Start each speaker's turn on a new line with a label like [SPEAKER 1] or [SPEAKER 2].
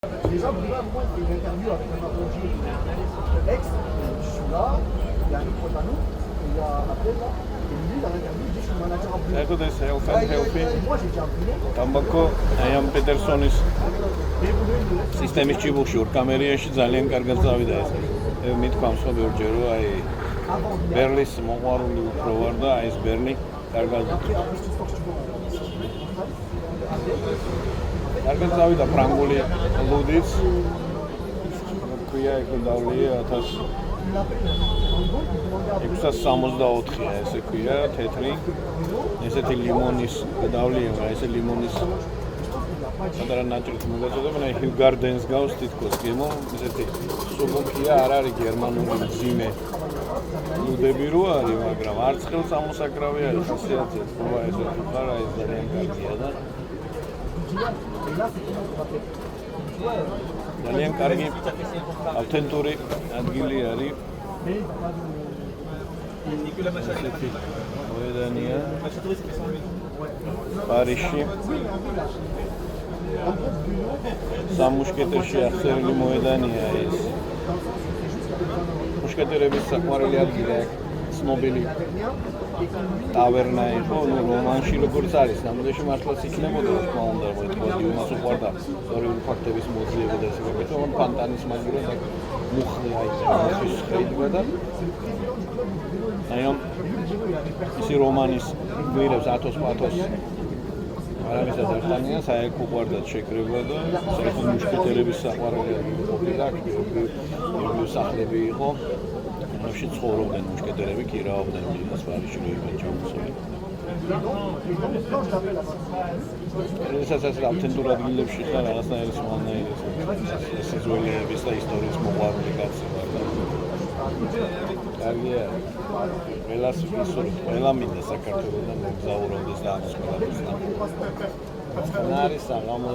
[SPEAKER 1] Déjà, moi, il y a une interview avec un apologie ex, je suis là, il y a un autre pote à nous, il y a Abdel là, et lui, dans l'interview, il dit je suis manager à Bruno.
[SPEAKER 2] Écoute, c'est Health and Healthy.
[SPEAKER 1] Moi, j'ai dit à Bruno.
[SPEAKER 2] Tobacco, I am Petersonis სისტემის ჭიბუხში ორკამერიაში ძალიან კარგად წავიდა ეს. მithქვამს რომ ბევრჯერ რომ აი ბერლის მოყვარული უფრო ვარ და აი ეს ბერლი კარგად კარგად წავიდა ფრანგული ლუდიც. ქვია ეკუდავლია 1664-ია ესე ქვია თეთრი. ესეთი ლიმონის გდავლია, ესე ლიმონის Adara natrut მოგაწოდებენ აი Hill Gardens გავს თითქოს გემო ესეთი სუბუქია არ არის გერმანული მძიმე ლუდები რო არის მაგრამ არც ხელს ამოსაკრავი არის ხასიათზე თქმა ესე ხარ აი ძალიან კარგია და ძალიან კარგი ავთენტური ადგილი არის მოედანია პარიზში სამუშკეტერში ახსენილი მოედანია ეს. მუშკეტერების საყვარელი ადგილი აქ ცნობილი ტავერნა იყო, რომანში როგორც არის, ნამდვილად მართლაც იქნებოდა თქმა უნდა, მოითხოვა იმას უყვარდა ისტორიული ფაქტების მოძიება და ესე გაკეთება, ფანტანის მაგივრად აქ მუხლი აიწევს ხედვა და აი ისი რომანის გვირებს ათოს პათოს არავისაც არ თანია, საერთოდ უყვარდათ შეკრება და საერთოდ მუშკეტერების საყვარელი ადგილი ყოფილა, იგივე სახლები იყო, რომელშიც ცხოვრობდნენ მუშკეტერები, კირავდნენ მილას პარიზში რო იყვნენ ჩამოსული. ესაც ასე ავთენტურ ადგილებში ხარ რაღაცნაირი სულანაირი სიზუალების და ისტორიის მოყვარული კაცი ვარ და კარგია. ყველას ვისურვებთ, ყველა მინდა საქართველოდან მოგზაურობდეს და ამას ყველაფერს. არის საღამო